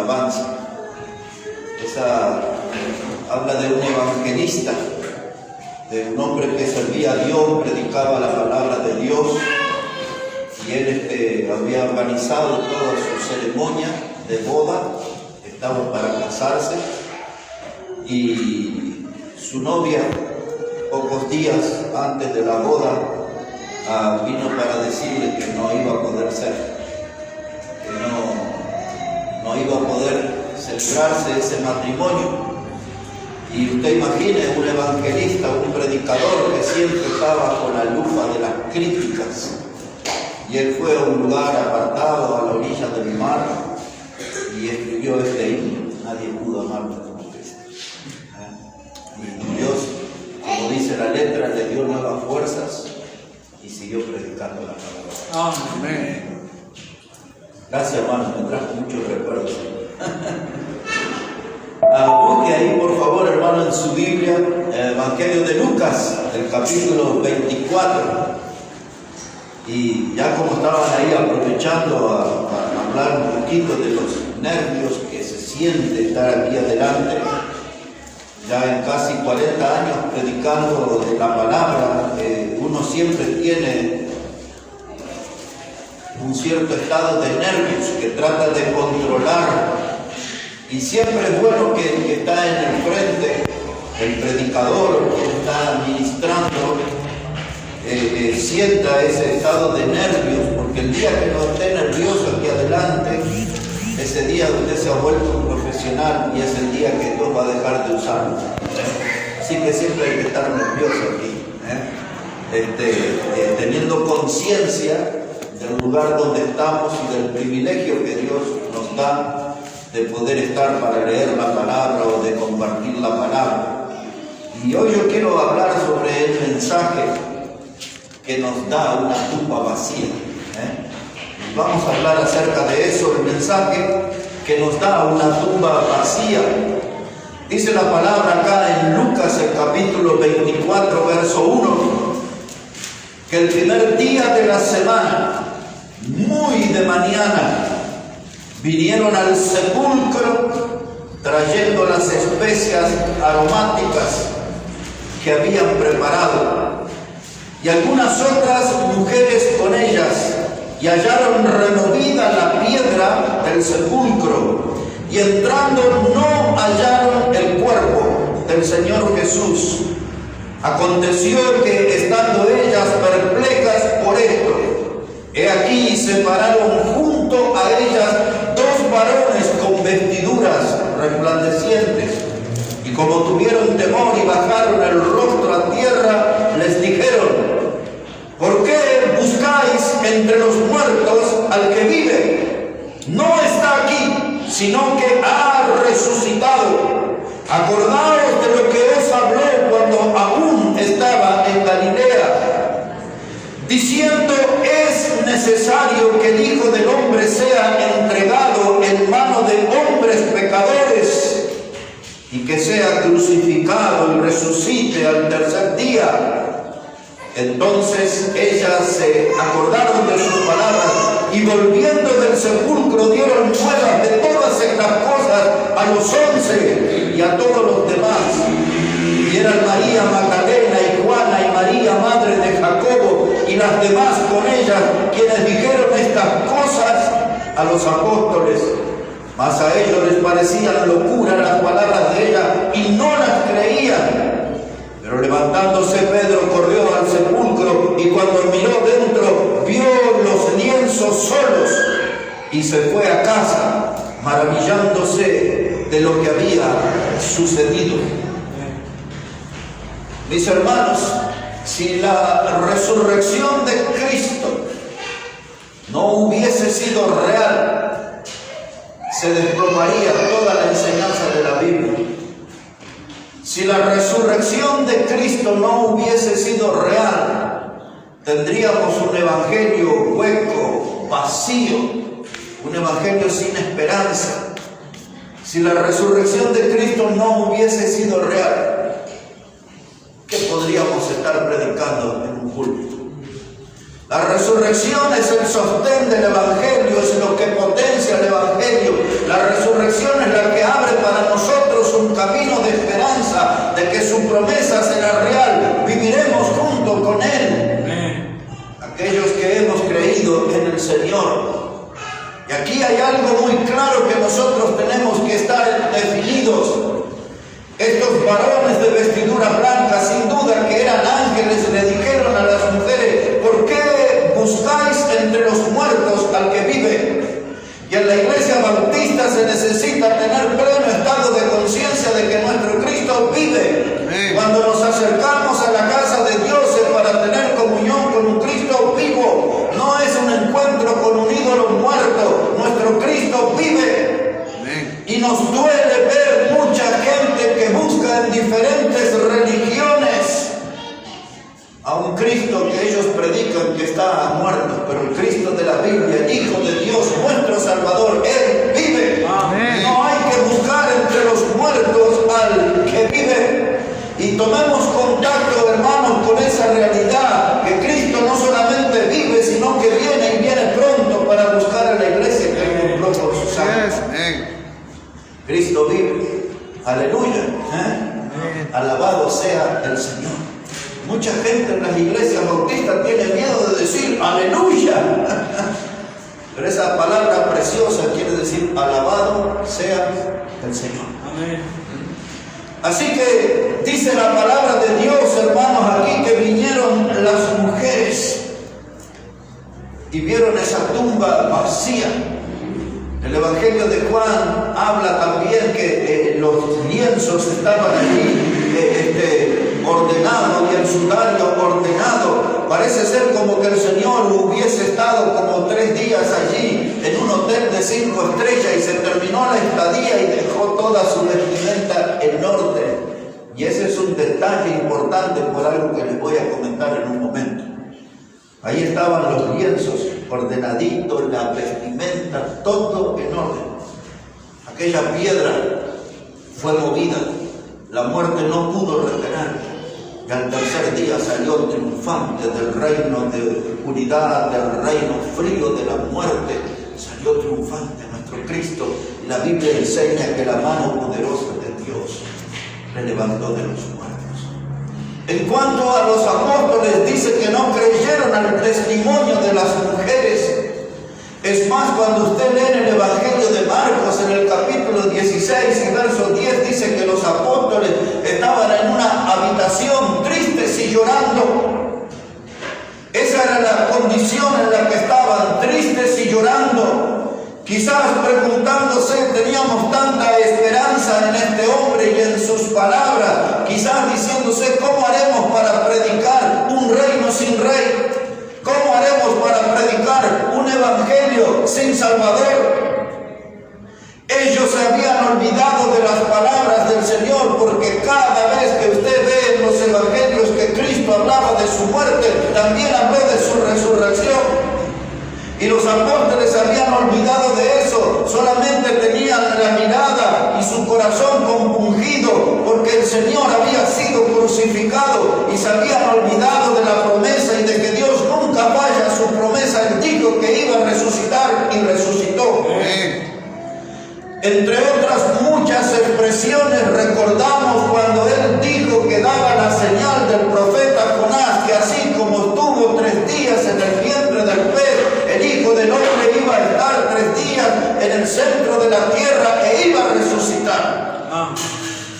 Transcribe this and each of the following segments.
alabanza. Esa habla de un evangelista, de un hombre que servía a Dios, predicaba la palabra de Dios, y él había organizado toda su ceremonia de boda, estaba para casarse, y su novia, pocos días antes de la boda, vino para decirle que no iba a poder ser, que no iba a poder celebrarse ese matrimonio. Y usted imagine un evangelista, un predicador que siempre estaba con la lupa de las críticas, y él fue a un lugar apartado a la orilla del mar y escribió este himno: nadie pudo amarme como Cristo. Y Dios, como dice la letra, le dio nuevas fuerzas y siguió predicando la palabra. Amén. Gracias, hermano, me trajo muchos recuerdos. Busque ahí, por favor, hermano, en su Biblia, el Evangelio de Lucas, el capítulo 24. Y ya como estaban ahí aprovechando a hablar un poquito de los nervios que se siente estar aquí adelante, ya en casi 40 años predicando de la palabra, uno siempre tiene un cierto estado de nervios que trata de controlar, y siempre es bueno que el que está en el frente, el predicador que está ministrando, sienta ese estado de nervios, porque el día que no esté nervioso aquí adelante, ese día usted se ha vuelto un profesional y es el día que Dios va a dejar de usarlo. Así que siempre hay que estar nervioso aquí, teniendo conciencia del lugar donde estamos y del privilegio que Dios nos da de poder estar para leer la palabra o de compartir la palabra. Y hoy yo quiero hablar sobre el mensaje que nos da una tumba vacía. Vamos a hablar acerca de eso, el mensaje que nos da una tumba vacía. Dice la palabra acá en Lucas, el capítulo 24, verso 1, que el primer día de la semana, muy de mañana, vinieron al sepulcro trayendo las especias aromáticas que habían preparado, y algunas otras mujeres con ellas, y hallaron removida la piedra del sepulcro, y entrando no hallaron el cuerpo del Señor Jesús. Aconteció que, estando ellas perplejas por esto, he aquí separaron junto a ellas dos varones con vestiduras resplandecientes, y como tuvieron temor y bajaron el rostro a tierra, les dijeron: ¿por qué buscáis entre los muertos al que vive? No está aquí, sino que ha resucitado. Acordaos de lo que os habló cuando aún estaba en Galilea, diciendo: es necesario que el Hijo del Hombre sea entregado en mano de hombres pecadores, y que sea crucificado y resucite al tercer día. Entonces ellas se acordaron de sus palabras, y volviendo del sepulcro dieron nuevas de todas estas cosas a los 11 y a todos los demás. Y eran María Magdalena y Juana y María, madre de Jacobo, y las demás con ellas, quienes dijeron estas cosas a los apóstoles. Mas a ellos les parecían locura las palabras de ella, y no las creían. Pero levantándose Pedro corrió al sepulcro, y cuando miró dentro vio los lienzos solos, y se fue a casa maravillándose de lo que había sucedido. Mis hermanos, si la resurrección de Cristo no hubiese sido real, se desplomaría toda la enseñanza de la Biblia. Si la resurrección de Cristo no hubiese sido real, tendríamos un evangelio hueco, vacío, un evangelio sin esperanza. Si la resurrección de Cristo no hubiese sido real, ¿qué podríamos estar predicando en un púlpito? La resurrección es el sostén del Evangelio, es lo que potencia el Evangelio. La resurrección es la que abre para nosotros un camino de esperanza, de que su promesa será real. Viviremos junto con Él. Aquellos que hemos creído en el Señor. Y aquí hay algo muy claro que nosotros tenemos que estar definidos. Estos varones de vestidura blanca, sin duda que eran ángeles, le dijeron a las mujeres: ¿por qué buscáis entre los muertos al que vive? Y en la iglesia bautista se necesita tener pleno estado de conciencia de que nuestro Cristo vive. Cuando nos acercamos a la casa de Dios es para tener comunión con un Cristo vivo. No es un encuentro con un ídolo muerto. Nuestro Cristo vive. Y nos duele ver mucha gente que busca en diferentes religiones a un Cristo que ellos predican que está muerto, pero el Cristo de la Biblia, el Hijo de Dios, nuestro Salvador, Él vive. Amén. No hay que buscar entre los muertos al que vive. Y tomemos contacto, hermanos, con esa realidad, que Cristo no solamente vive, sino que viene y viene pronto para buscar a la iglesia que compró por su sangre. Cristo vive. Aleluya. Alabado sea el Señor. Mucha gente en las iglesias bautistas tiene miedo de decir aleluya. Pero esa palabra preciosa quiere decir alabado sea el Señor. Amén. Así que dice la palabra de Dios, hermanos, aquí que vinieron las mujeres y vieron esa tumba vacía. El Evangelio de Juan habla también que los lienzos estaban allí ordenados y el sudario ordenado. Parece ser como que el Señor hubiese estado como 3 días allí en un hotel de 5 estrellas y se terminó la estadía y dejó toda su vestimenta en orden. Y ese es un detalle importante por algo que les voy a comentar en un momento. Ahí estaban los lienzos ordenaditos, la vestimenta, todo en orden. Aquella piedra fue movida, la muerte no pudo retener. Y al tercer día salió triunfante del reino de oscuridad, del reino frío de la muerte. Salió triunfante nuestro Cristo. Y la Biblia enseña que la mano poderosa de Dios le levantó de los muertos. En cuanto a los apóstoles, dice que no creyeron al testimonio de las mujeres. Es más, cuando usted lee en el Evangelio de Marcos, en el capítulo 16 y verso 10, dice que los apóstoles estaban en una habitación tristes y llorando. Esa era la condición en la que estaban, tristes y llorando. Quizás preguntándose, teníamos tanta esperanza en este hombre y en sus palabras. Quizás diciéndose, ¿cómo haremos para predicar un reino sin rey? ¿Cómo haremos para predicar un evangelio sin Salvador? Ellos se habían olvidado de las palabras del Señor, porque cada vez que usted ve en los evangelios que Cristo hablaba de su muerte, también habló de su resurrección. Y los apóstoles se habían olvidado de eso, solamente tenían la mirada y su corazón compungido porque el Señor había sido crucificado y se habían olvidado de la promesa y de que Dios nunca falla su promesa. Él dijo que iba a resucitar y resucitó. Entre otras muchas expresiones, recordamos cuando Él dijo que daba la señal del profeta Jonás, que así como estuvo 3 días en el vientre del pez, el Hijo del Hombre iba a estar 3 días en el centro de la tierra e iba a resucitar.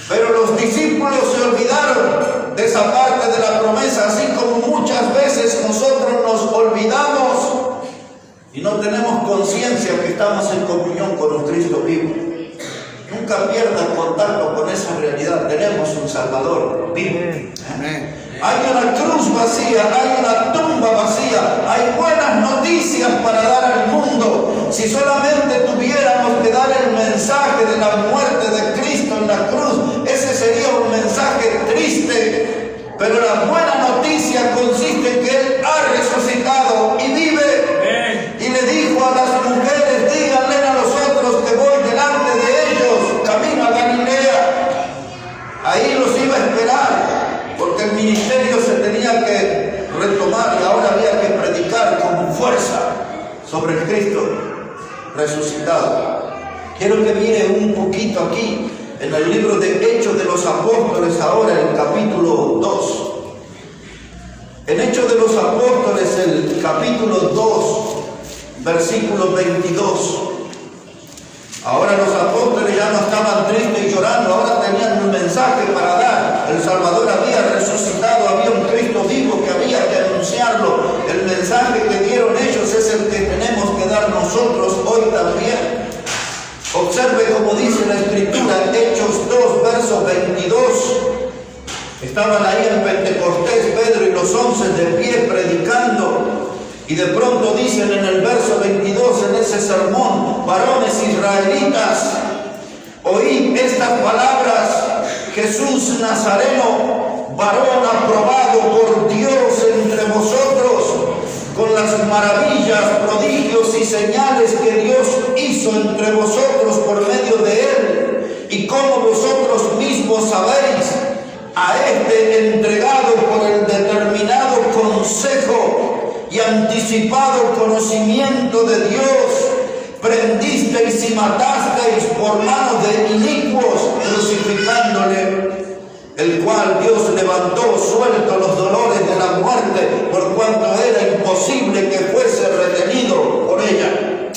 Pero los discípulos se olvidaron de esa parte de la promesa, así como muchas veces nosotros nos olvidamos y no tenemos conciencia que estamos en comunión con un Cristo vivo. Nunca pierdan contacto con esa realidad. Tenemos un Salvador vivo. Hay una cruz vacía, hay una tumba vacía, hay buenas noticias para dar al mundo. Si solamente tuviéramos que dar el mensaje de la muerte de Cristo en la cruz, ese sería un mensaje triste. Pero la buena noticia consiste en que Él ha resucitado y vive. Y le dijo a las mujeres, díganle a los otros que voy delante de ellos, camino a Galilea. Ahí los iba a esperar, porque el ministerio se tenía que retomar y ahora había que predicar fuerza sobre el Cristo resucitado. Quiero que mire un poquito aquí en el libro de Hechos de los Apóstoles, ahora el capítulo 2. En Hechos de los Apóstoles, el capítulo 2, versículo 22. Ahora los apóstoles ya no estaban tristes y llorando, ahora tenían un mensaje para dar. El Salvador había resucitado, había un Cristo vivo que había que anunciarlo. El mensaje que dieron ellos es el que tenemos que dar nosotros hoy también. Observe como dice la Escritura, Hechos 2, verso 22. Estaban ahí en Pentecostés, Pedro y los 11 de pie predicando. Y de pronto dicen en el verso 22, en ese sermón: varones israelitas, oíd estas palabras, Jesús Nazareno, varón aprobado por Dios entre vosotros, con las maravillas, prodigios y señales que Dios hizo entre vosotros por medio de él, y como vosotros mismos sabéis, a este entregado por el determinado consejo y anticipado conocimiento de Dios, prendisteis y matasteis por manos de inicuos, crucificándole, el cual Dios levantó suelto los dolores de la muerte, por cuanto era imposible que fuese retenido por ella.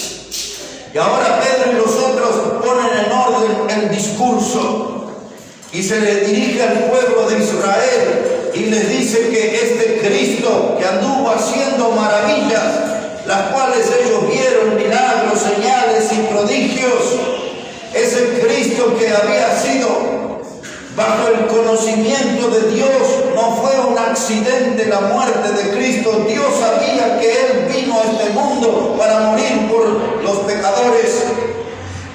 Y ahora Pedro y los otros ponen en orden el discurso y se le dirige al pueblo de Israel y les dice que este Cristo que anduvo haciendo maravillas, las cuales ellos vieron, milagros, señales y prodigios, ese Cristo que había sido bajo el conocimiento de Dios, no fue un accidente la muerte de Cristo. Dios sabía que Él vino a este mundo para morir por los pecadores.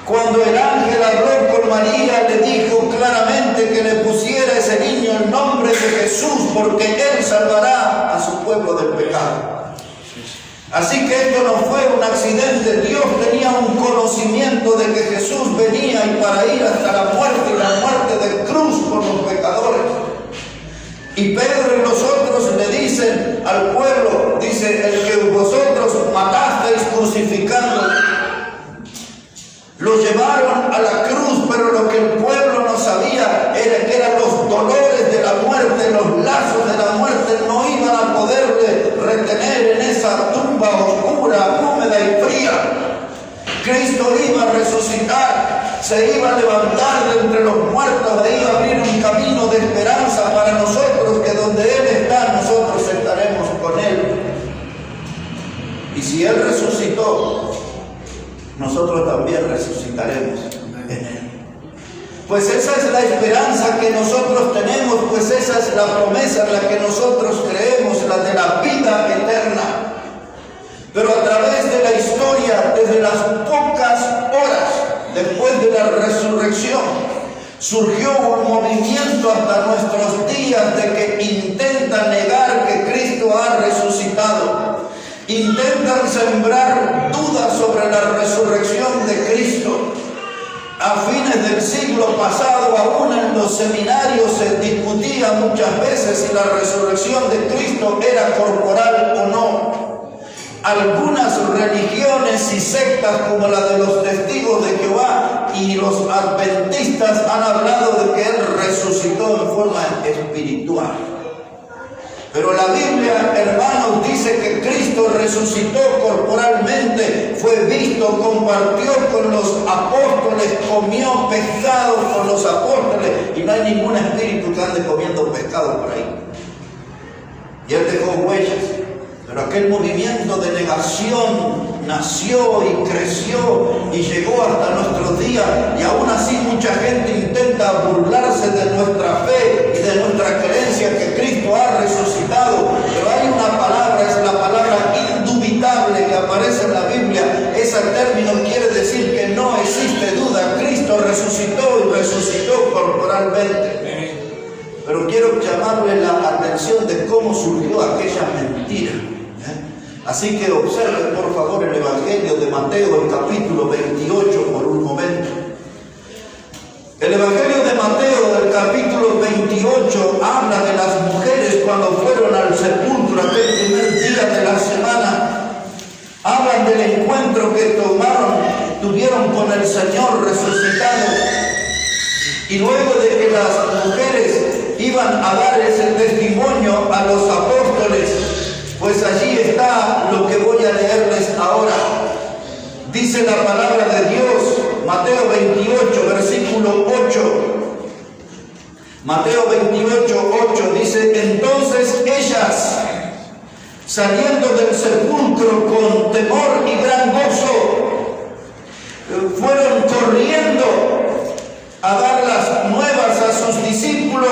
Cuando el ángel habló con María, le dijo claramente que le pusiera a ese niño el nombre de Jesús, porque Él salvará a su pueblo del pecado. Así que esto no fue un accidente. Dios tenía un conocimiento de que Jesús venía y para ir hasta la muerte, y la muerte de cruz por los pecadores. Y Pedro y los otros le dicen al pueblo, dice: el que vosotros matasteis crucificándolo. Lo llevaron a la cruz, pero lo que el pueblo no sabía era que eran los dolores de la muerte, los lazos de la muerte, no iban a poderle retener en esa tumba oscura, húmeda y fría. Cristo iba a resucitar, se iba a levantar de entre los muertos, e iba a abrir un camino de esperanza para nosotros, que donde Él está, nosotros estaremos con Él. Y si Él resucitó, nosotros también resucitaremos en Él. Pues esa es la esperanza que nosotros tenemos, pues esa es la promesa en la que nosotros creemos, la de la vida eterna. Pero a través de la historia, desde las pocas horas después de la resurrección, surgió un movimiento hasta nuestros días de que intentan negar que Cristo ha resucitado. Intentan sembrar dudas sobre la resurrección de Cristo. A fines del siglo pasado, aún en los seminarios se discutía muchas veces si la resurrección de Cristo era corporal o no. Algunas religiones y sectas como la de los Testigos de Jehová y los Adventistas han hablado de que Él resucitó en forma espiritual. Pero la Biblia, hermanos, dice que Cristo resucitó corporalmente, fue visto, compartió con los apóstoles, comió pescado con los apóstoles, y no hay ningún espíritu que ande comiendo pescado por ahí. Y Él dejó huellas. Pero aquel movimiento de negación nació y creció y llegó hasta nuestros días, y aún así mucha gente intenta burlarse de nuestra fe y de nuestra creencia que Cristo ha resucitado. Pero hay una palabra, es la palabra indubitable que aparece en la Biblia. Ese término quiere decir que no existe duda. Cristo resucitó y resucitó corporalmente. Pero quiero llamarle la atención de cómo surgió aquella mentira. Así que observen por favor el Evangelio de Mateo, el capítulo 28, por un momento. El Evangelio de Mateo, del capítulo 28, habla de las mujeres cuando fueron al sepulcro aquel primer día de la semana. que tuvieron con el Señor resucitado. Y luego de que las mujeres iban a dar ese testimonio a los apóstoles, pues allí está lo que voy a leerles ahora. Dice la palabra de Dios, Mateo 28, versículo 8. Mateo 28, 8 dice: entonces ellas, saliendo del sepulcro con temor y gran gozo, fueron corriendo a dar las nuevas a sus discípulos.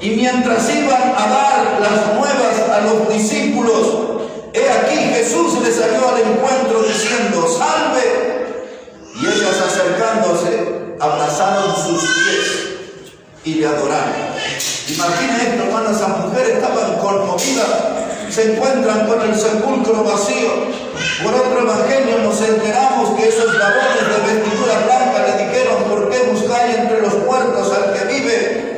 Y mientras iban a dar las nuevas a los discípulos, he aquí Jesús les salió al encuentro diciendo: ¡salve! Y ellas, acercándose, abrazaron sus pies y le adoraron. Imagina esto, hermanos, esas mujeres estaban conmovidas, se encuentran con el sepulcro vacío. Por otro evangelio nos enteramos que esos varones de vestidura blanca le dijeron: ¿por qué buscáis entre los muertos al que vive?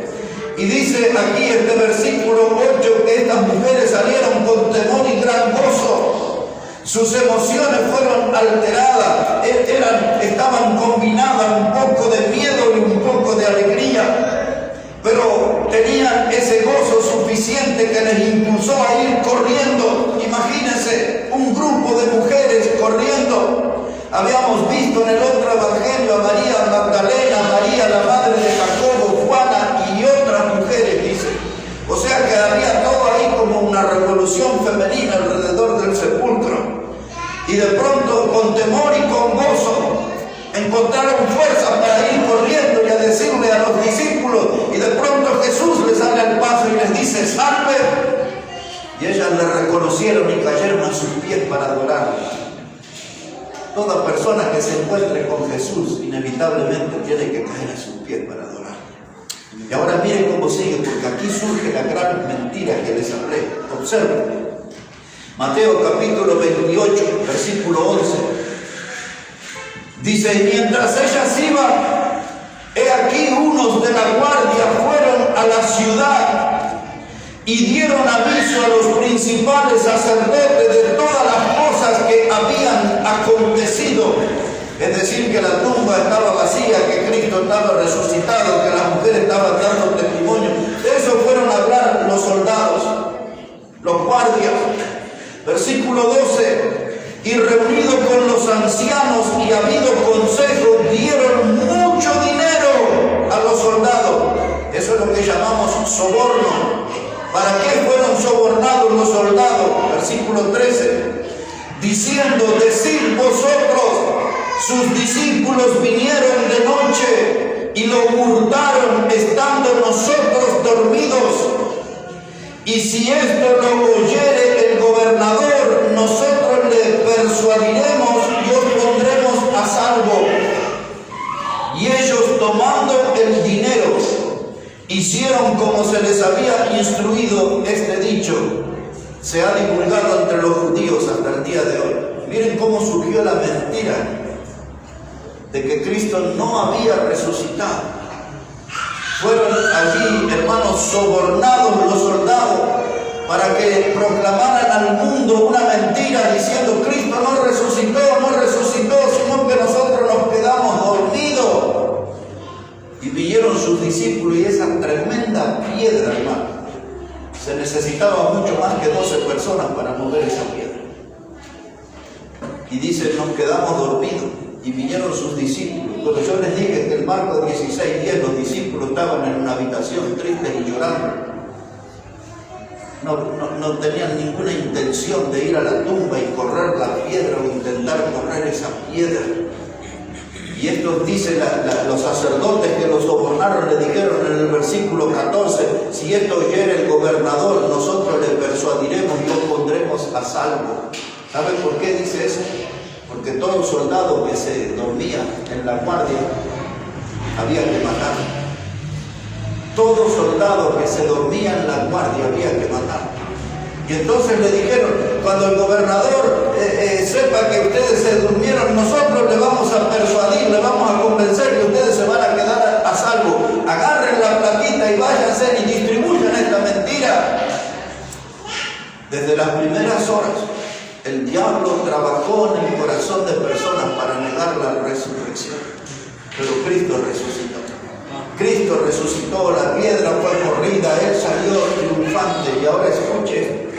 Y dice aquí este versículo 8 que estas mujeres salieron con temor y gran gozo. Sus emociones fueron alteradas, estaban combinadas un poco de miedo y un poco de alegría, pero tenían ese gozo suficiente que les impulsó a ir corriendo. Imagínense, un grupo de mujeres corriendo. Habíamos visto en el otro evangelio a María Magdalena, María la madre de Jacobo, Juana y otras mujeres, dice. O sea que había todo ahí como una revolución femenina alrededor del sepulcro. Y de pronto, con temor y con gozo, encontraron fuerzas para ir corriendo y a decirle a los discípulos. Y de pronto Jesús les sale al paso y les dice: ¡salve! Y ellas le reconocieron y cayeron a sus pies para adorarle. Toda persona que se encuentre con Jesús inevitablemente tiene que caer a sus pies para adorar. Y ahora miren cómo sigue, porque aquí surge la gran mentira que les hablé. Observen. Mateo capítulo 28, versículo 11. Dice: y mientras ellas iban, he aquí unos de la guardia fueron a la ciudad y dieron aviso a los principales sacerdotes de todas las cosas que habían acontecido. Es decir, que la tumba estaba vacía, que Cristo estaba resucitado, que las mujeres estaban dando testimonio. De eso fueron a hablar los soldados, los guardias. Versículo 12. Y reunido con los ancianos y habido consejo, dieron mucho dinero a los soldados. Eso es lo que llamamos soborno. ¿Para qué fueron sobornados los soldados? Versículo 13. Diciendo: decid vosotros, sus discípulos vinieron de noche y lo hurtaron estando nosotros dormidos. Y si esto lo oyere el gobernador, nosotros le persuadiremos y os pondremos a salvo. Y ellos, tomando el dinero, hicieron como se les había instruido. Este dicho se ha divulgado entre los judíos hasta el día de hoy. Miren cómo surgió la mentira de que Cristo no había resucitado. Fueron allí, hermanos, sobornados los soldados para que proclamaran al mundo una mentira diciendo: Cristo no resucitó, sino que nosotros nos quedamos dormidos. Y vinieron sus discípulos y esa tremenda piedra, hermano, se necesitaba mucho más que 12 personas para mover esa piedra. Y dice: nos quedamos dormidos. Y vinieron sus discípulos. Cuando yo les dije que el Marcos 16:10, los discípulos estaban en una habitación tristes y llorando. No tenían ninguna intención de ir a la tumba y correr la piedra o intentar correr esa piedra. Y esto dice los sacerdotes que los sobornaron, le dijeron en el versículo 14: si esto oyere el gobernador, nosotros le persuadiremos y os pondremos a salvo. ¿Saben por qué dice eso? Porque todo soldado que se dormía en la guardia había que matar. Todo soldado que se dormía en la guardia había que matar. Y entonces le dijeron: cuando el gobernador sepa que ustedes se durmieron, nosotros le vamos a persuadir, le vamos a convencer que ustedes se van a quedar a salvo. Agarren la platita y váyanse y distribuyan esta mentira. Desde las primeras horas El diablo trabajó en el corazón de personas para negar la resurrección, pero Cristo resucitó. Cristo resucitó, la piedra fue corrida, Él salió triunfante. Y ahora escuche esto.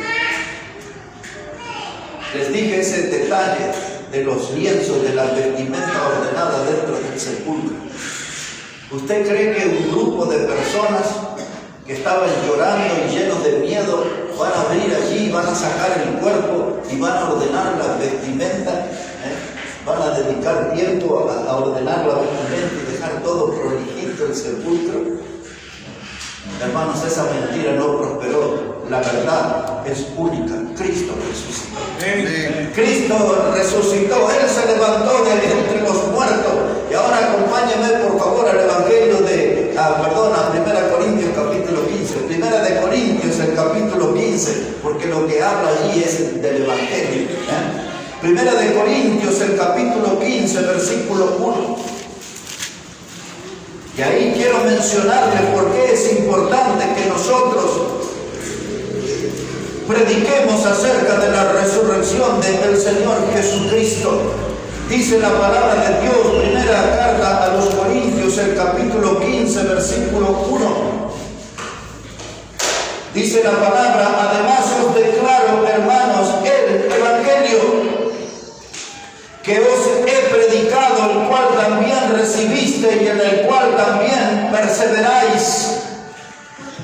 Les dije ese detalle de los lienzos, de la vestimenta ordenada dentro del sepulcro. ¿Usted cree que un grupo de personas que estaban llorando y llenos de miedo van a abrir allí, van a sacar el cuerpo y van a ordenar la vestimenta? Van a dedicar tiempo a ordenar la vestimenta y dejar todo prolijito el sepulcro. Hermanos, esa mentira no prosperó. La verdad es única. Cristo resucitó. Cristo resucitó. Él se levantó de entre los muertos. Y ahora acompáñenme por favor al Evangelio de, a 1 Corintios capítulo 15. 1 Corintios el capítulo 15, porque lo que habla allí es del Evangelio. 1 Corintios el capítulo 15, versículo 1. Y ahí quiero mencionarles por qué es importante que nosotros prediquemos acerca de la resurrección del Señor Jesucristo. Dice la palabra de Dios, primera carta a los Corintios, el capítulo 15, versículo 1. Dice la palabra: además os declaro, hermanos, el Evangelio que os he predicado, el cual también recibiste y en el cual también perseveráis,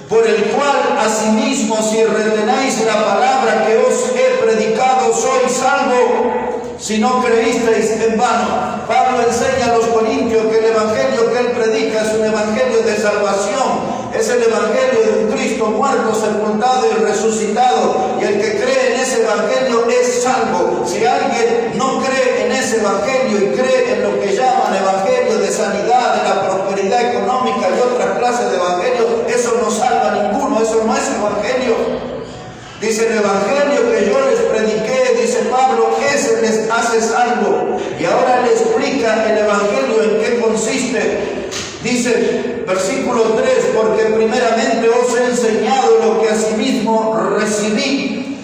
por el cual asimismo si retenéis la palabra que os he predicado, sois salvo, si no creísteis en vano. Pablo enseña a los corintios que el evangelio que él predica es un evangelio de salvación. Es el evangelio de un Cristo muerto, sepultado y resucitado. Y el que cree en ese evangelio es salvo. Si alguien no cree en ese evangelio y cree en lo que llaman evangelio de sanidad, de la prosperidad económica y otras clases de evangelio, eso no salva a ninguno. Eso no es evangelio. Dice el evangelio que yo les prediqué, dice Pablo, ese les hace salvo. Y ahora le explica el evangelio en qué consiste. Dice, versículo 3, porque primeramente os he enseñado lo que asimismo recibí,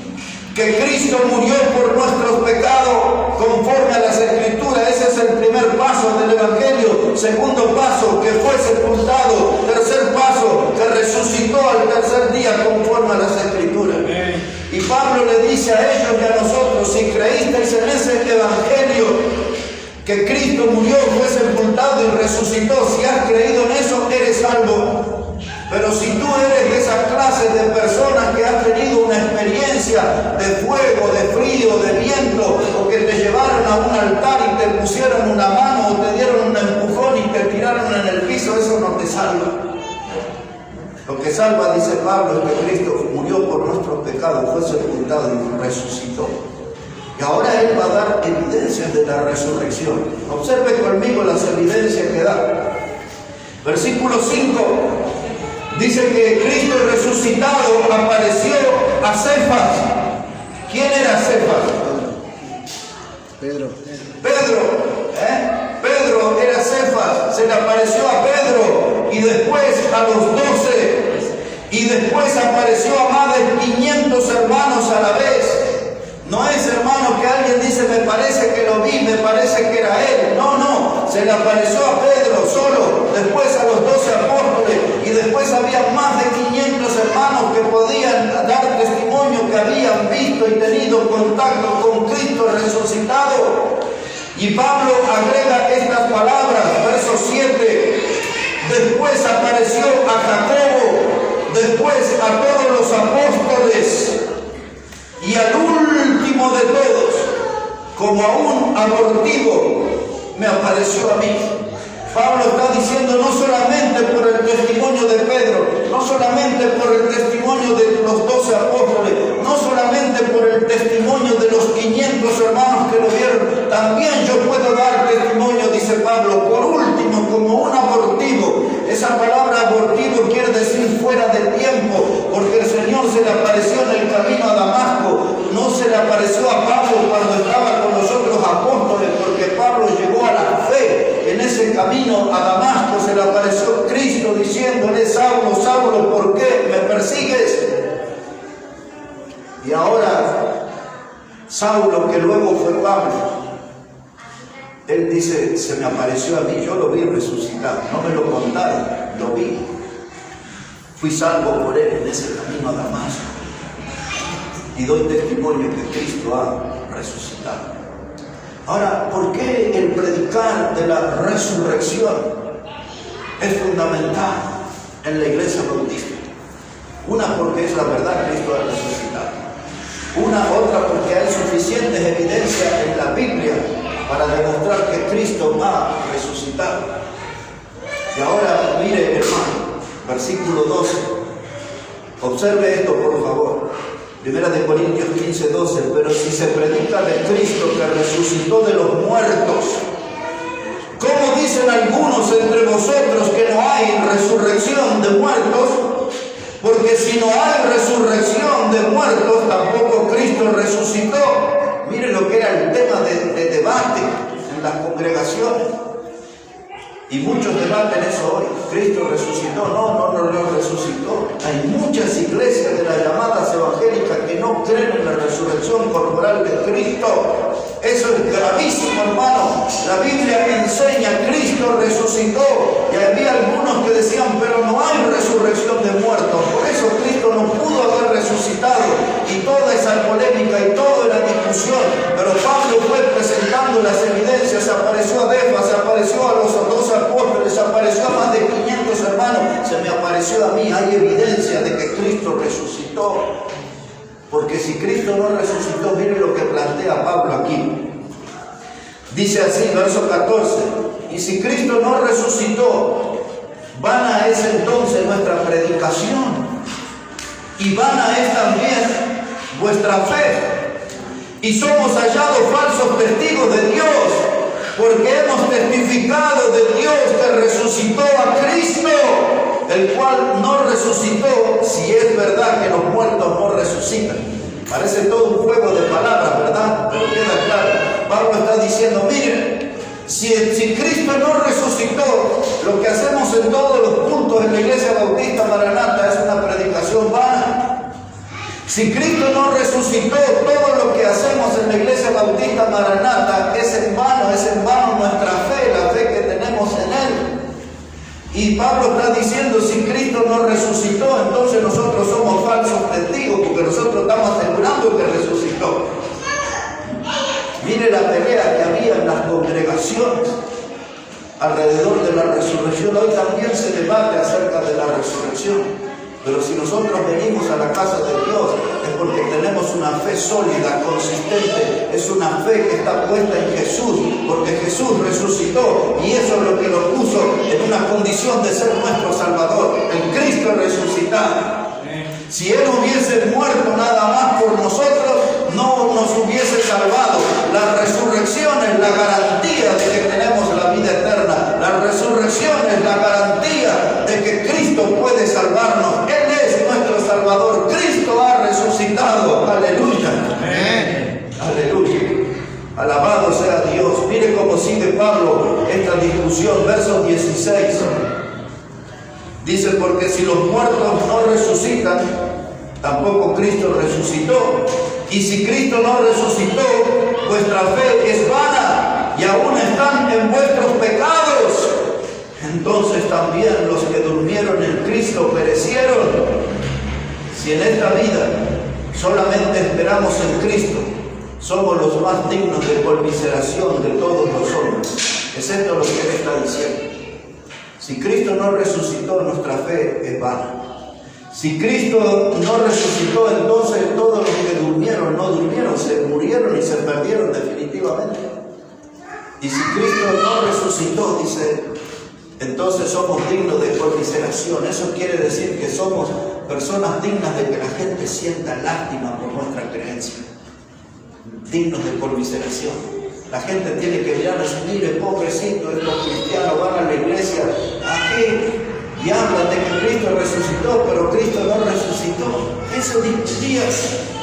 que Cristo murió por nuestros pecados conforme a las Escrituras. Ese es el primer paso del evangelio. Segundo paso, que fue sepultado. Tercer paso, que resucitó al tercer día conforme a las Escrituras. Y Pablo le dice a ellos y a nosotros: si creísteis en ese evangelio, que Cristo murió, fue sepultado y resucitó, si has creído en eso, eres salvo. Pero si tú eres de esas clases de personas que has tenido una experiencia de fuego, de frío, de viento, o que te llevaron a un altar y te pusieron una mano o te dieron un empujón y te tiraron en el piso, eso no te salva. Lo que salva, dice Pablo, es que Cristo murió por nuestros pecados, fue sepultado y resucitó. Y ahora Él va a dar evidencias de la resurrección. Observe conmigo las evidencias que da. Versículo 5 dice que Cristo resucitado apareció a Cefas. ¿Quién era Cefas? Pedro. Pedro era Cefas. Se le apareció a Pedro y después a los 12 y después apareció a más de 500 hermanos a la vez. No es, hermano, que alguien dice: me parece que lo vi, me parece que era él. No, se le apareció a Pedro solo, después a los 12 apóstoles, y después había más de 500 hermanos que podían dar testimonio que habían visto y tenido contacto con Cristo resucitado. Y Pablo agrega estas palabras, verso 7: después apareció a Jacobo, después a todos los apóstoles, y al último de todos, como a un abortivo, me apareció a mí. Pablo está diciendo: no solamente por el testimonio de Pedro, no solamente por el testimonio de los 12 apóstoles, no solamente por el testimonio de los 500 hermanos que lo vieron, también yo puedo dar testimonio, dice Pablo, por último, como un abortivo. Esa palabra abortivo quiere decir fuera de tiempo, porque el Señor se le apareció en el camino a Damasco. No se le apareció a Pablo cuando estaba con los otros apóstoles, porque Pablo llegó a la fe en ese camino a Damasco. Se le apareció Cristo diciéndole: Saulo, Saulo, ¿por qué me persigues? Y ahora Saulo, que luego fue Pablo, él dice, se me apareció a mí, yo lo vi resucitar, no me lo contaron, lo vi. Fui salvo por él en ese camino a Damasco. Y doy testimonio que Cristo ha resucitado. Ahora, ¿por qué el predicar de la resurrección es fundamental en la iglesia bautista? Una, porque es la verdad, Cristo ha resucitado. Otra, porque hay suficientes evidencias en la Biblia para demostrar que Cristo ha resucitado. Y ahora, mire, hermano, versículo 12. Observe esto, por favor. Primera de Corintios 15, 12. Pero si se predica de Cristo que resucitó de los muertos, ¿cómo dicen algunos entre vosotros que no hay resurrección de muertos? Porque si no hay resurrección de muertos, tampoco Cristo resucitó. Miren lo que era el tema de debate en las congregaciones. Y muchos debaten eso hoy. Cristo resucitó. No resucitó. Hay muchas iglesias de las llamadas evangélicas que no creen en la resurrección corporal de Cristo. Eso es gravísimo, hermano. La Biblia enseña, Cristo resucitó. Y había algunos que decían, pero no hay resurrección de muertos. Por eso Cristo no pudo haber resucitado. Y toda esa polémica y toda la discusión. Pero Pablo fue presentando las evidencias. Se apareció a Defas, se apareció a los 12 apóstoles, se apareció a más de 500 hermanos. Se me apareció a mí. Hay evidencia de que Cristo resucitó. Porque si Cristo no resucitó, miren lo que plantea Pablo aquí. Dice así, verso 14. Y si Cristo no resucitó, vana es entonces nuestra predicación. Y vana es también vuestra fe. Y somos hallados falsos testigos de Dios, porque hemos testificado de Dios que resucitó a Cristo, el cual no resucitó, si es verdad que los muertos no resucitan. Parece todo un juego de palabras, ¿verdad? Pero queda claro. Pablo está diciendo, miren, si Cristo no resucitó, lo que hacemos en todos los cultos en la iglesia bautista Maranata es una predicación vana. Si Cristo no resucitó, todo lo que hacemos en la iglesia bautista Maranata es en vano nuestra fe, la fe que tenemos en Él. Y Pablo está diciendo, si Cristo no resucitó, entonces nosotros somos falsos testigos, porque nosotros estamos asegurando que resucitó. Mire la pelea que había en las congregaciones alrededor de la resurrección. Hoy también se debate acerca de la resurrección. Pero si nosotros venimos a la casa de Dios es porque tenemos una fe sólida, consistente. Es una fe que está puesta en Jesús, porque Jesús resucitó y eso es lo que lo puso en una condición de ser nuestro Salvador, el Cristo resucitado. Si Él hubiese muerto nada más por nosotros, no nos hubiese salvado. La resurrección es la garantía de que tenemos la vida eterna. La resurrección es la garantía de que Cristo puede salvarnos. Él es nuestro Salvador. Cristo ha resucitado. Aleluya. Amén. Aleluya. Alabado sea Dios. Mire cómo sigue Pablo esta discusión. Verso 16. Dice, porque si los muertos no resucitan, tampoco Cristo resucitó. Y si Cristo no resucitó, vuestra fe es vana y aún están en vuestros pecados. Entonces también los que durmieron en Cristo perecieron. Si en esta vida solamente esperamos en Cristo, somos los más dignos de conmiseración de todos los hombres. Es esto lo que Él está diciendo. Si Cristo no resucitó, nuestra fe es vana. Si Cristo no resucitó, entonces todos los que durmieron, no durmieron, se murieron y se perdieron definitivamente. Y si Cristo no resucitó, dice, entonces somos dignos de conmiseración. Eso quiere decir que somos personas dignas de que la gente sienta lástima por nuestra creencia. Dignos de conmiseración. La gente tiene que mirar y decir, mire, pobrecito, estos cristianos van a la iglesia, ¿a qué? Y hablan de que Cristo resucitó, pero Cristo no resucitó. Eso discutía.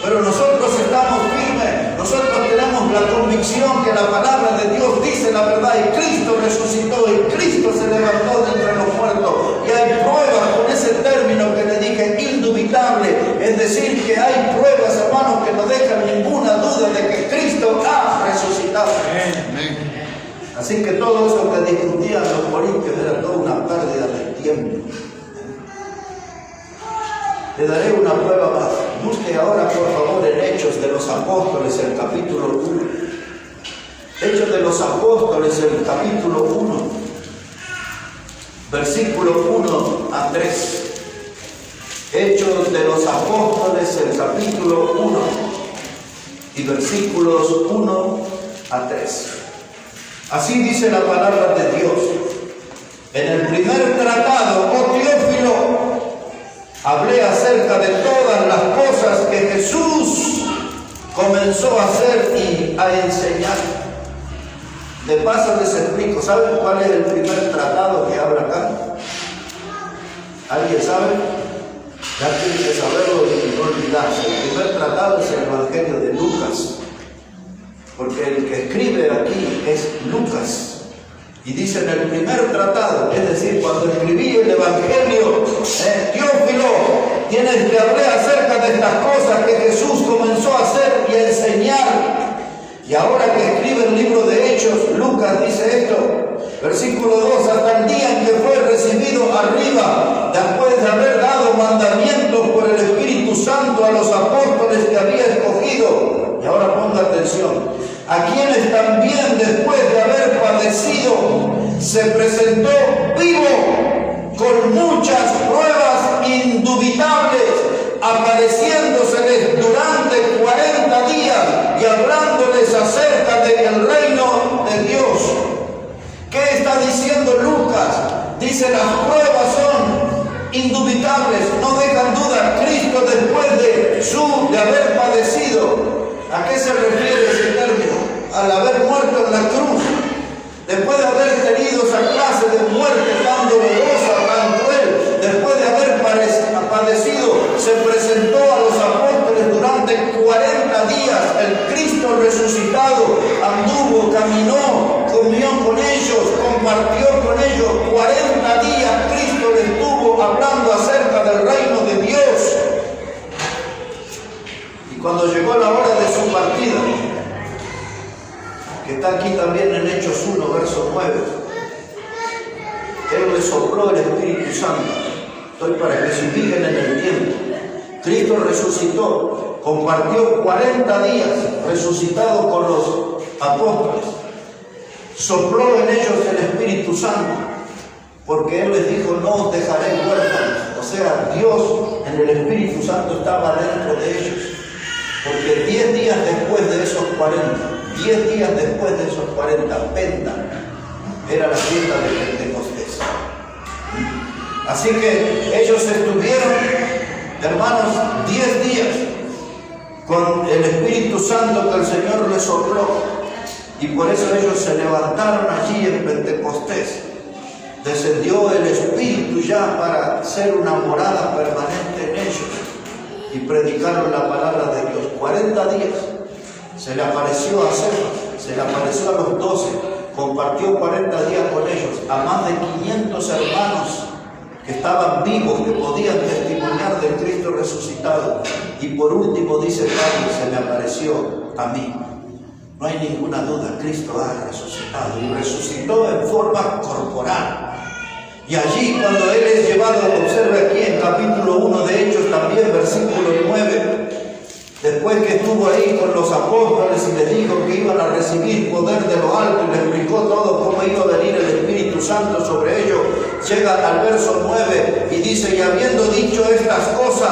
Pero nosotros estamos firmes, nosotros tenemos la convicción que la palabra de Dios dice la verdad, y Cristo resucitó, y Cristo se levantó de entre los muertos. Y hay pruebas con ese término que le dije, indubitable. Es decir, que hay pruebas, hermanos, que no dejan ninguna duda de que Cristo ha resucitado. Así que todo eso que discutían los corintios era toda una pérdida de tiempo. Le daré una prueba más. Busque ahora, por favor, en Hechos de los Apóstoles, el capítulo 1. Hechos de los Apóstoles, el capítulo 1, versículo 1 a 3. Hechos de los Apóstoles, el capítulo 1 y versículos 1 a 3. Así dice la palabra de Dios. En el primer tratado, oh Teófilo, hablé acerca de todas las cosas que Jesús comenzó a hacer y a enseñar. De paso les explico. ¿Saben cuál es el primer tratado que habla acá? ¿Alguien sabe? Ya tienen que saberlo y no olvidarse. El primer tratado es el Evangelio de Lucas, porque el que escribe aquí es Lucas. Y dice en el primer tratado, es decir, cuando escribí el Evangelio, Teófilo, tienes que hablar acerca de estas cosas que Jesús comenzó a hacer y a enseñar. Y ahora que escribe el libro de Hechos, Lucas dice esto, versículo 2, hasta el día en que fue recibido arriba, después de haber dado mandamientos por el Espíritu Santo a los apóstoles que había escogido. Y ahora ponga atención, a quienes también después de haber padecido, se presentó vivo con muchas pruebas indubitables, apareciéndoseles durante 40 días y hablándoles acerca del reino de Dios. ¿Qué está diciendo Lucas? Dice, las pruebas son indubitables, no dejan duda. Cristo, después de haber padecido, ¿a qué se refiere ese término? Al haber muerto en la cruz, después de haber tenido esa clase de muerte tan dolorosa, tan cruel, después de haber padecido, se presentó a los apóstoles durante 40 días. El Cristo resucitado anduvo, caminó, comió con ellos, compartió con ellos. 40 días Cristo les estuvo hablando acerca del reino de Dios. Y cuando llegó la hora de su partida, que está aquí también en Hechos 1, verso 9, Él le sopló el Espíritu Santo. Estoy para que se ubiquen en el tiempo. Cristo resucitó, compartió 40 días resucitado con los apóstoles. Sopló en ellos el Espíritu Santo, porque Él les dijo, no os dejaré huérfanos. O sea, Dios en el Espíritu Santo estaba dentro de ellos. Porque 10 días después de esos 40, 10 días después de esos 40, Penta, era la fiesta de Pentecostés. Así que ellos estuvieron, hermanos, 10 días con el Espíritu Santo que el Señor les sopló. Y por eso ellos se levantaron allí en Pentecostés. Descendió el Espíritu ya para ser una morada permanente en ellos. Y predicaron la palabra de Dios. 40 días. Se le apareció a Cefas, se le apareció a los 12, compartió 40 días con ellos, a más de 500 hermanos que estaban vivos, que podían testimoniar del Cristo resucitado. Y por último, dice Pablo, se me apareció a mí. No hay ninguna duda, Cristo ha resucitado y resucitó en forma corporal. Y allí cuando Él es llevado, observe aquí en capítulo 1 de Hechos también, versículo 9, después que estuvo ahí con los apóstoles y les dijo que iban a recibir poder de lo alto y les explicó todo cómo iba a venir el Espíritu Santo sobre ellos, llega al verso 9 y dice, y habiendo dicho estas cosas,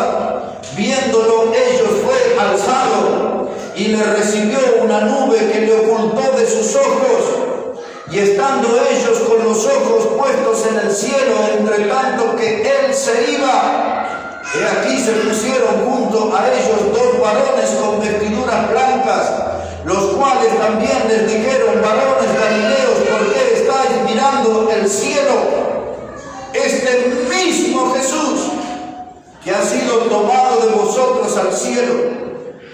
viéndolo ellos fue alzado y le recibió una nube que le ocultó de sus ojos. Y estando ellos con los ojos puestos en el cielo, entre tanto que Él se iba, he aquí se pusieron junto a ellos 2 varones con vestiduras blancas, los cuales también les dijeron, varones galileos, ¿por qué estáis mirando el cielo? Este mismo Jesús que ha sido tomado de vosotros al cielo,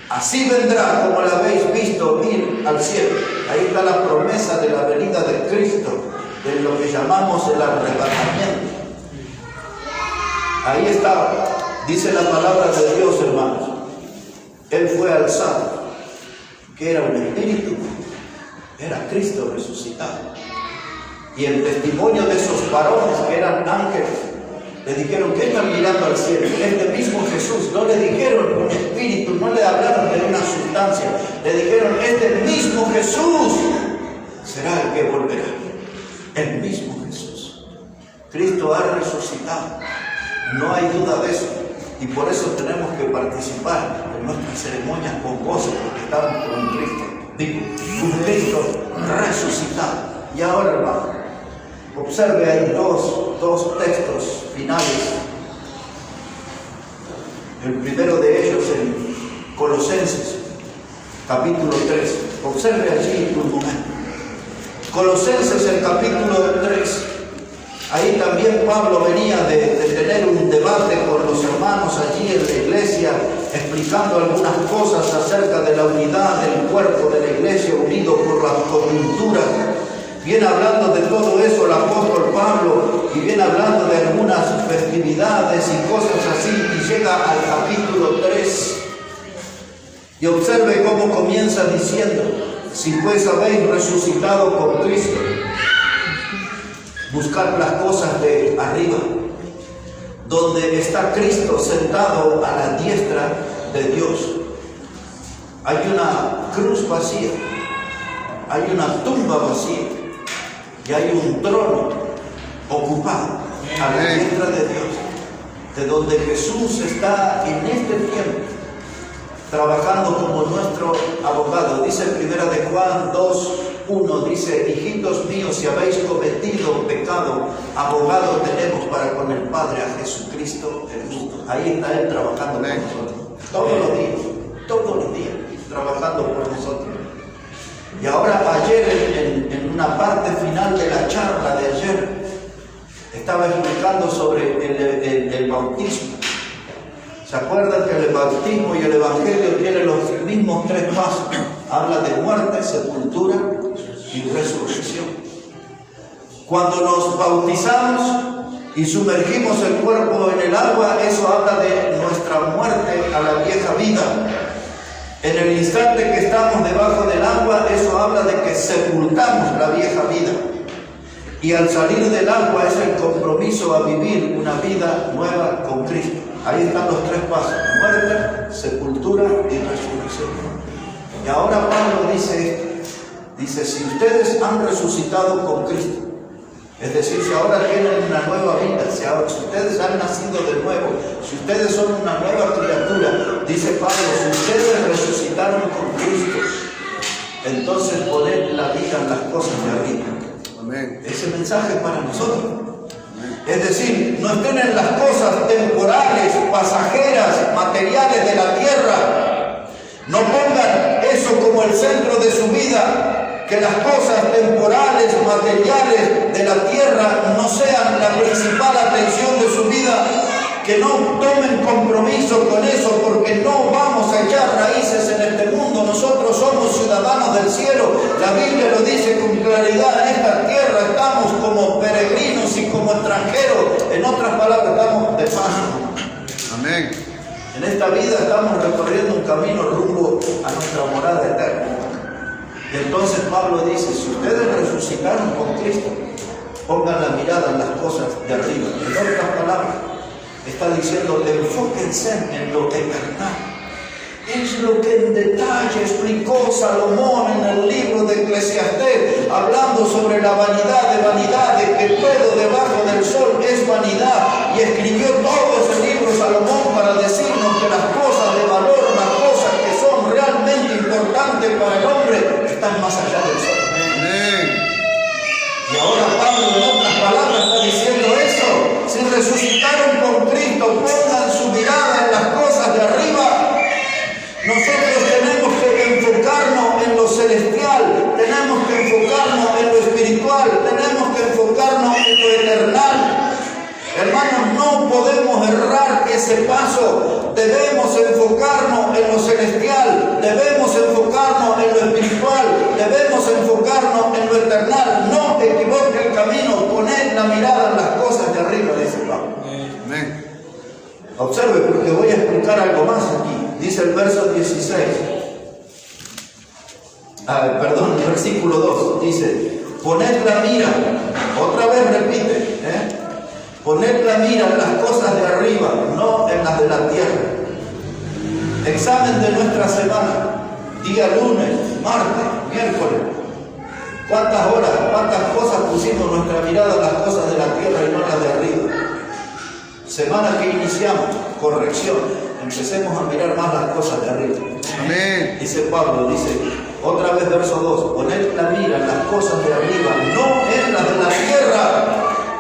así vendrá como lo habéis visto ir al cielo. Ahí está la promesa de la venida de Cristo, de lo que llamamos el arrebatamiento. Ahí está, dice la palabra de Dios, hermanos. Él fue alzado. ¿Qué era un espíritu? Era Cristo resucitado. Y el testimonio de esos varones que eran ángeles, le dijeron, ¿qué están mirando al cielo? Este mismo Jesús. No le dijeron un espíritu, no le hablaron de una sustancia. Le dijeron, este mismo Jesús será el que volverá. El mismo Jesús. Cristo ha resucitado. No hay duda de eso. Y por eso tenemos que participar en nuestras ceremonias con gozo, porque estamos con un Cristo vivo, un Cristo resucitado. Y ahora, hermano, observe ahí dos textos finales. El primero de ellos en Colosenses, capítulo 3. Observe allí un momento. Colosenses, el capítulo 3. Ahí también Pablo venía de tener un debate con los hermanos allí en la iglesia, explicando algunas cosas acerca de la unidad del cuerpo de la iglesia unido por las coyunturas. Viene hablando de todo eso el apóstol Pablo y viene hablando de algunas festividades y cosas así, y llega al capítulo 3 y observe cómo comienza diciendo, si pues habéis resucitado con Cristo, buscar las cosas de arriba, donde está Cristo sentado a la diestra de Dios. Hay una cruz vacía, hay una tumba vacía y hay un trono ocupado a la diestra de Dios, de donde Jesús está en este tiempo trabajando como nuestro abogado. Dice en 1 de Juan 2:1, dice, hijitos míos, si habéis cometido pecado, abogado tenemos para con el Padre, a Jesucristo el justo. Ahí está Él trabajando con nosotros, todos los días, trabajando por nosotros. Y ahora ayer, en una parte final de la charla de ayer, estaba explicando sobre el bautismo. ¿Se acuerdan que el bautismo y el evangelio tienen los mismos tres pasos? Habla de muerte, sepultura y resurrección. Cuando nos bautizamos y sumergimos el cuerpo en el agua, eso habla de nuestra muerte a la vieja vida. En el instante que estamos debajo del agua, eso habla de que sepultamos la vieja vida. Y al salir del agua es el compromiso a vivir una vida nueva con Cristo. Ahí están los tres pasos: muerte, sepultura y resurrección. Y ahora Pablo dice, si ustedes han resucitado con Cristo, es decir, si ahora tienen una nueva vida, si ustedes han nacido de nuevo, si ustedes son una nueva criatura, dice Pablo, si ustedes resucitaron con Cristo, entonces poned la vida en las cosas de arriba. Amén. Ese mensaje es para nosotros. Es decir, no estén en las cosas temporales, pasajeras, materiales de la tierra. No pongan eso como el centro de su vida, que las cosas temporales, materiales de la tierra no sean la principal atención de su vida, que no tomen compromiso con eso, porque no vamos a echar raíces en este mundo. Nosotros somos ciudadanos del cielo. La Biblia lo dice con claridad: en esta tierra estamos como peregrinos y como extranjeros. En otras palabras, estamos de paso. Amén. En esta vida estamos recorriendo un camino rumbo a nuestra morada eterna. Y entonces Pablo dice, si ustedes resucitaron con Cristo, pongan la mirada en las cosas de arriba. En otras palabras, está diciendo, enfóquense en lo eternal. Es lo que en detalle explicó Salomón en el libro de Eclesiastés, hablando sobre la vanidad de vanidades, que todo debajo del sol es vanidad. Y escribió todo ese libro Salomón para decirnos que las cosas de valor, las cosas que son realmente importantes para el hombre, están más allá del sol. Amén. Y ahora Pablo, en otras palabras, está diciendo eso. Si resucitaron con Cristo, pongan su mirada en las cosas de arriba. Nosotros tenemos que enfocarnos en lo celestial, tenemos que enfocarnos en lo espiritual, tenemos que enfocarnos en lo eternal. Hermanos, no podemos errar ese paso. Debemos enfocarnos en lo celestial, debemos enfocarnos en lo espiritual, debemos enfocarnos en lo eternal. No te equivoques el camino, poned la mirada en las cosas de arriba, dice Pablo. Amén. Observe, porque voy a explicar algo más aquí. Dice el verso 16. Perdón, el versículo 2 dice, poned la mira, otra vez repite, poned la mira en las cosas de arriba, no en las de la tierra. Examen de nuestra semana, día lunes, martes, miércoles. ¿Cuántas horas, cuántas cosas pusimos nuestra mirada en las cosas de la tierra y no en las de arriba? Semana que iniciamos, corrección, empecemos a mirar más las cosas de arriba. Amén. Dice Pablo, dice, otra vez verso 2, poned la mira en las cosas de arriba, no en las de la tierra.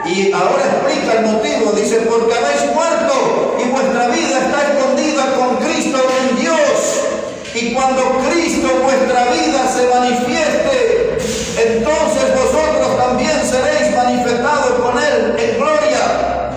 Y ahora explica el motivo, dice, porque habéis muerto y vuestra vida está escondida con Cristo en Dios. Y cuando Cristo vuestra vida se manifieste, entonces vosotros también seréis manifestados con Él en gloria.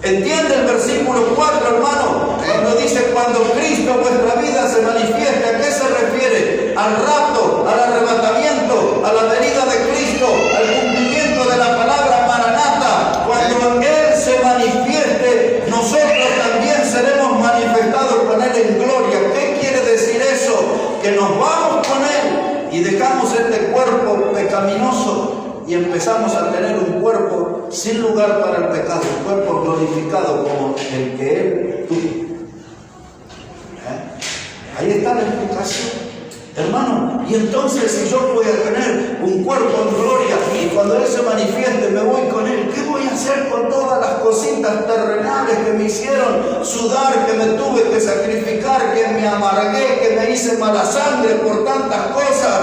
¿Entiende el versículo 4, hermano? Cuando dice, cuando Cristo vuestra vida se manifieste, ¿a qué se refiere? Al rapto, al arrebatamiento, a la venida de Cristo, al cumplimiento de la palabra Maranata. Cuando Él se manifieste, nosotros también seremos manifestados con Él en gloria. ¿Qué quiere decir eso? Que nos vamos con Él y dejamos este cuerpo pecaminoso y empezamos a tener un cuerpo sin lugar para el pecado, un cuerpo glorificado como el que Él tuvo. Ahí está la explicación. Hermano, y entonces si yo voy a tener un cuerpo en gloria y cuando Él se manifieste me voy con Él, ¿qué voy a hacer con todas las cositas terrenales que me hicieron sudar, que me tuve que sacrificar, que me amargué, que me hice mala sangre por tantas cosas?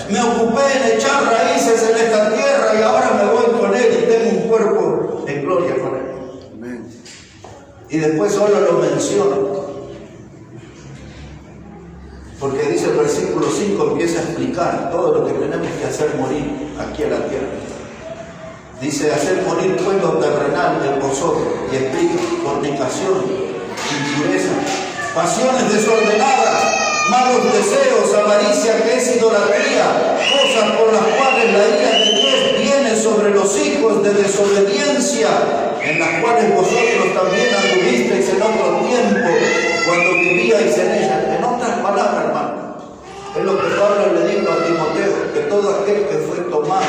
Me ocupé en echar raíces en esta tierra y ahora me voy con Él y tengo un cuerpo en gloria con Él. Amén. Y después solo lo menciono, porque dice el versículo 5, empieza a explicar todo lo que tenemos que hacer morir aquí a la tierra. Dice, hacer morir fuego terrenal en vosotros, y explica, fornicación, impureza, pasiones desordenadas, malos deseos, avaricia que es idolatría, cosas por las cuales la ira de Dios viene sobre los hijos de desobediencia, en las cuales vosotros también anduvisteis en otro tiempo, cuando vivíais en ellas. En otras palabras, hermano, es lo que Pablo le dijo a Timoteo, que todo aquel que fue tomado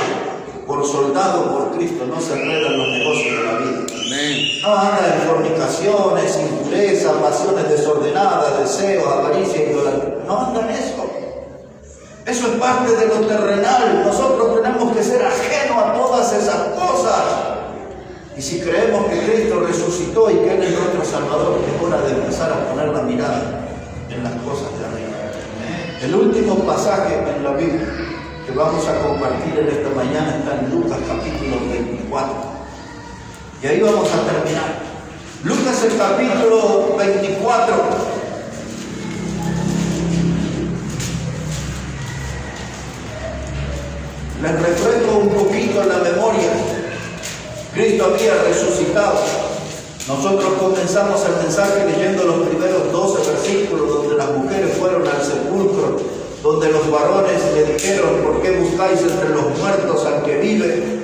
por soldado por Cristo no se enreda en los negocios de la vida. Amén. No anda en fornicaciones, impureza, pasiones desordenadas, deseos, avaricia, idolatría. No anda en eso. Eso es parte de lo terrenal. Nosotros tenemos que ser ajenos a todas esas cosas. Y si creemos que Cristo resucitó y que Él es nuestro Salvador, es hora de empezar a poner la mirada en las cosas de arriba. El último pasaje en la Biblia que vamos a compartir en esta mañana está en Lucas capítulo 24. Y ahí vamos a terminar. Lucas el capítulo 24. Les refresco un poquito en la memoria. Cristo había resucitado. Nosotros comenzamos el mensaje leyendo los primeros 12 versículos donde las mujeres fueron al sepulcro, donde los varones le dijeron, ¿por qué buscáis entre los muertos al que vive?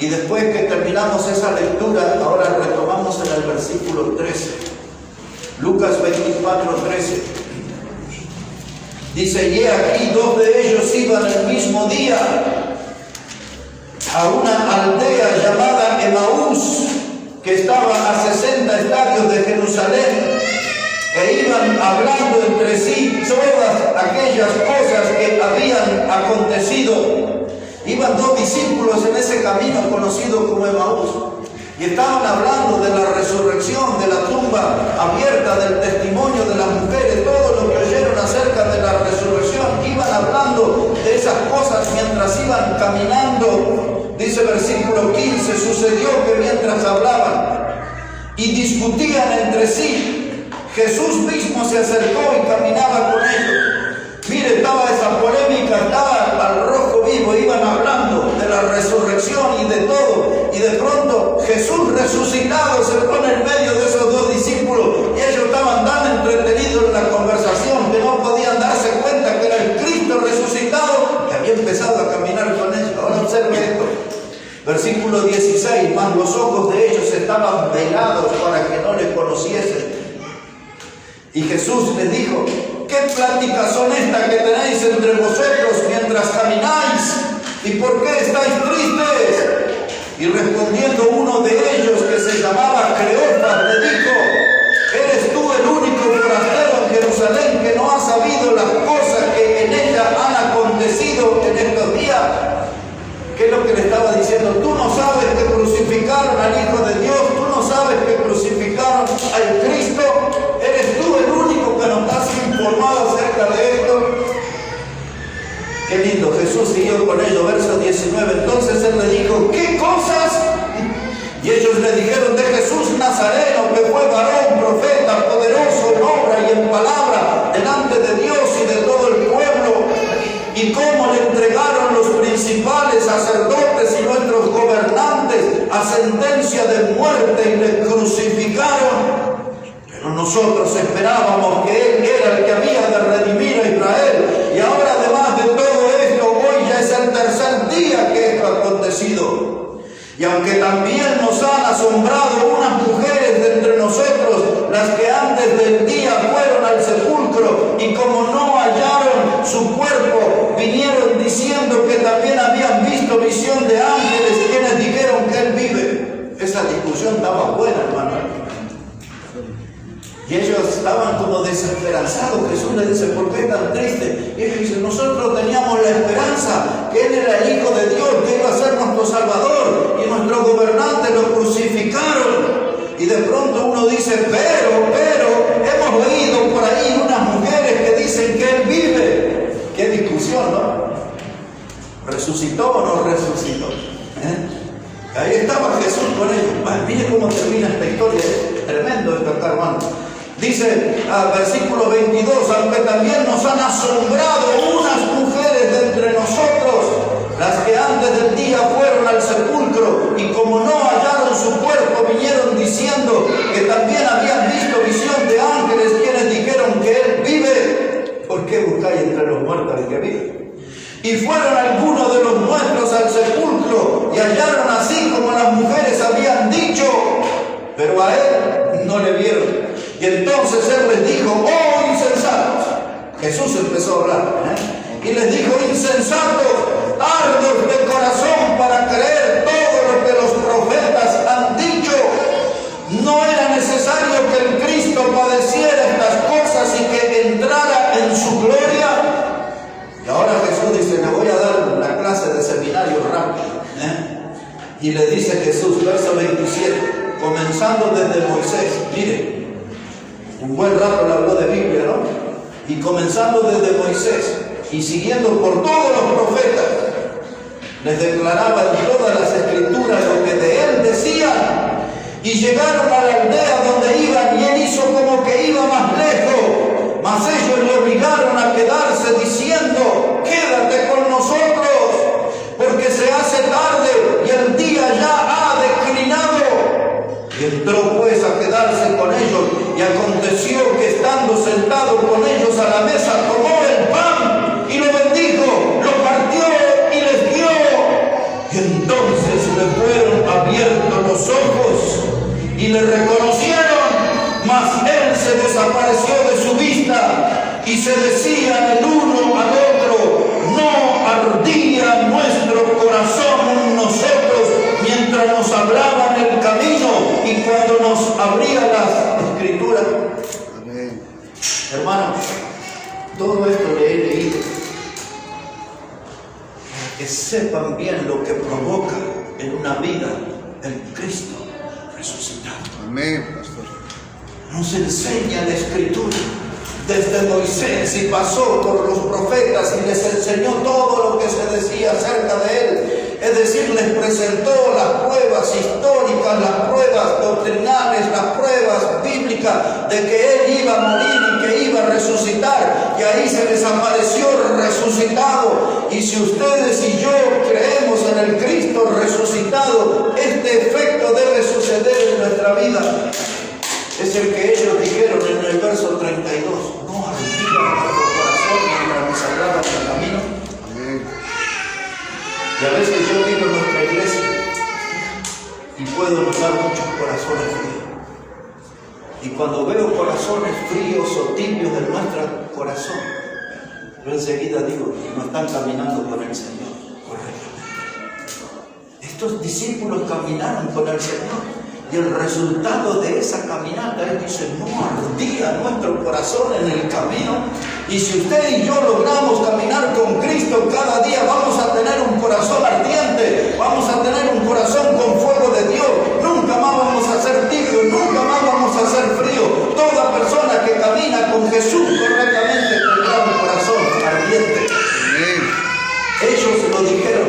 Y después que terminamos esa lectura, ahora retomamos en el versículo 13. Lucas 24, 13. Dice, y aquí dos de ellos iban el mismo día a una aldea llamada Emaús, que estaba a 60 estadios de Jerusalén, e iban hablando entre sí todas aquellas cosas que habían acontecido. Iban dos discípulos en ese camino conocido como Emaús, y estaban hablando de la resurrección, de la tumba abierta, del testimonio de las mujeres, todo lo que oyeron acerca de la resurrección. Iban hablando de esas cosas mientras iban caminando. Dice versículo 15, sucedió que mientras hablaban y discutían entre sí, Jesús mismo se acercó y caminaba con ellos. Mire, estaba esa polémica, estaba al rojo vivo, iban hablando de la resurrección y de todo, y de pronto Jesús resucitado se pone en medio de esos dos discípulos, y ellos estaban tan entretenidos en la conversación que no podían darse cuenta que era el Cristo resucitado que había empezado a caminar con ellos. Ahora observe esto, versículo 16, mas los ojos de ellos estaban velados para que no le conociesen. Y Jesús les dijo, ¿qué ¿Qué pláticas son estas que tenéis entre vosotros mientras camináis? ¿Y por qué estáis tristes? Y respondiendo uno de ellos, que se llamaba Cleofas, le dijo: ¿eres tú el único forastero en Jerusalén que no ha sabido las cosas que en ella han acontecido en estos días? ¿Qué es lo que le estaba diciendo? Tú no sabes que crucificaron al Hijo de Dios, tú no sabes que crucificaron al Cristo. ¿Eres tú el único que no estás informado acerca de esto? Qué lindo. Jesús siguió con ellos, verso 19. Entonces él le dijo: ¿qué cosas? Y ellos le dijeron: de Jesús Nazareno, que fue varón, profeta, poderoso en obra y en palabra delante de Dios y de todo el pueblo, y cómo le entregaron los principales sacerdotes y nuestros gobernantes a sentencia de muerte y le crucificaron. Pero nosotros esperábamos que Él era el que había de redimir a Israel. Y ahora, además de todo esto, hoy ya es el tercer día que esto ha acontecido. Y aunque también nos han asombrado unas mujeres de entre nosotros, las que antes del día fueron al sepulcro, y como no hallaron su cuerpo, vinieron diciendo que también habían visto visión de ángeles, quienes dijeron que Él vive. Esa discusión estaba buena, hermano. Y ellos estaban como desesperanzados. Jesús les dice: ¿por qué tan triste? Y ellos dicen: nosotros teníamos la esperanza que Él era el Hijo de Dios, que iba a ser nuestro Salvador, y nuestros gobernantes lo crucificaron. Y de pronto uno dice: pero, hemos oído por ahí unas mujeres que dicen que Él vive. Qué discusión, ¿no? ¿Resucitó o no resucitó? Ahí estaba Jesús con ellos. Ay, mire cómo termina esta historia. Es tremendo esto acá, hermano. Dice, versículo 22, aunque también nos han asombrado unas mujeres de entre nosotros, las que antes del día fueron al sepulcro, y como no hallaron su cuerpo, vinieron diciendo que también habían visto visión de ángeles, quienes dijeron que Él vive. ¿Por qué buscáis entre los muertos el que vive? Y fueron algunos de los nuestros al sepulcro, y hallaron así como las mujeres habían dicho, pero a Él no le vieron. Y entonces Él les dijo: ¡oh, insensatos! Jesús empezó a hablar, y les dijo: insensatos, tardos de corazón para creer todo lo que los profetas han dicho. ¿No era necesario que el Cristo padeciera estas cosas y que entrara en su gloria? Y ahora Jesús dice: le voy a dar una clase de seminario rápido. Y le dice Jesús, verso 27, comenzando desde Moisés. Mire, un buen rato le habló de Biblia, ¿no? Y comenzando desde Moisés y siguiendo por todos los profetas, les declaraba en todas las escrituras lo que de Él decían. Y llegaron a la aldea donde iban, y Él hizo como que iba más lejos, mas ellos le obligaron a quedarse, diciendo: quédate con nosotros, porque se hace tarde y el día ya ha declinado. Y entró pues a quedarse con ellos, y aconteció que estando sentado con ellos a la mesa, tomó el pan y lo bendijo, lo partió y les dio. Y entonces le fueron abiertos los ojos y le reconocieron, mas Él se desapareció de su vista, y se decían el uno al otro: ¿no ardía nuestro corazón en nosotros mientras nos hablaba en el camino y cuando nos abría las escrituras? Amén. Hermanos, todo esto le he leído para que sepan bien lo que provoca en una vida el Cristo resucitado. Amén, pastor. Nos enseña la escritura desde Moisés, y pasó por los profetas y les enseñó todo lo que se decía acerca de Él. Es decir, les presentó las pruebas históricas, las pruebas doctrinales, las pruebas bíblicas de que Él iba a morir y que iba a resucitar. Y ahí se les apareció resucitado. Y si ustedes y yo creemos en el Cristo resucitado, este efecto debe suceder en nuestra vida. Es el que ellos dijeron en el verso 32. No ardía nuestro corazón mientras nos hablaba en el camino. Amén. Y a veces yo digo en nuestra iglesia y puedo notar muchos corazones fríos. Y cuando veo corazones fríos o tibios en nuestro corazón, yo enseguida digo, no están caminando con el Señor correctamente. Estos discípulos caminaron con el Señor. Y el resultado de esa caminata, Él dice, no ardía nuestro corazón en el camino. Y si usted y yo logramos caminar con Cristo cada día, vamos a tener un corazón ardiente, vamos a tener un corazón con fuego de Dios. Nunca más vamos a ser tibios, nunca más vamos a ser fríos. Toda persona que camina con Jesús correctamente tendrá un corazón ardiente. Ellos lo dijeron.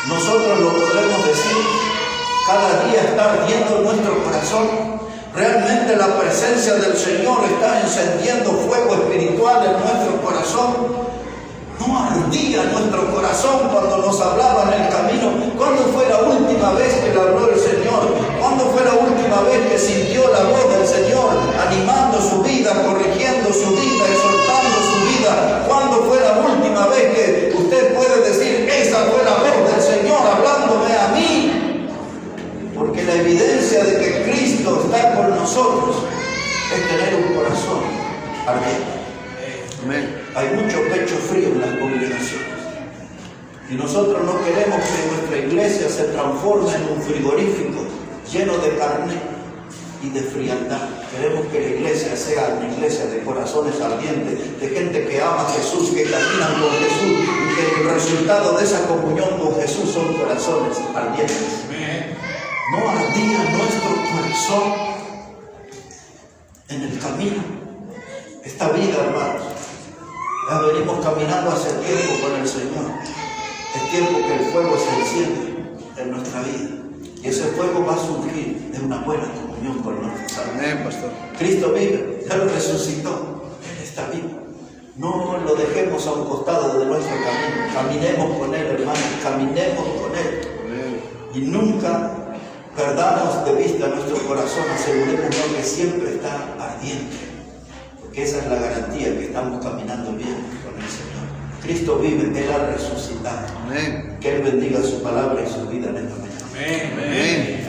Nosotros lo podremos decir. Cada día está ardiendo nuestro corazón. Realmente la presencia del Señor está encendiendo fuego espiritual en nuestro corazón. No ardía nuestro corazón cuando nos hablaba en el camino. ¿Cuándo fue la última vez que le habló el Señor? ¿Cuándo fue la última vez que sintió la voz del Señor animando su vida, corrigiendo su vida, exhortando su vida? ¿Cuándo fue la última vez que usted puede decir, esa fue la voz del Señor hablándome a mí? Porque la evidencia de que Cristo está con nosotros es tener un corazón ardiente. Hay mucho pecho frío en las congregaciones. Y nosotros no queremos que nuestra iglesia se transforme en un frigorífico lleno de carne y de frialdad. Queremos que la iglesia sea una iglesia de corazones ardientes, de gente que ama a Jesús, que caminan con Jesús y que el resultado de esa comunión con Jesús son corazones ardientes. No ardía nuestro corazón en el camino. Esta vida, hermanos, ya venimos caminando hace tiempo con el Señor. Es tiempo que el fuego se enciende en nuestra vida. Y ese fuego va a surgir de una buena comunión con nuestro Salvador. Amén, pastor. Cristo vive, Él resucitó, Él está vivo. No lo dejemos a un costado de nuestro camino. Caminemos con Él, hermanos, caminemos con Él. Amén. Y nunca perdamos de vista nuestro corazón, asegurémonos que siempre está ardiente, porque esa es la garantía que estamos caminando bien con el Señor. Cristo vive, Él ha resucitado. Amén. Que Él bendiga su palabra y su vida en esta mañana. Amén. Amén.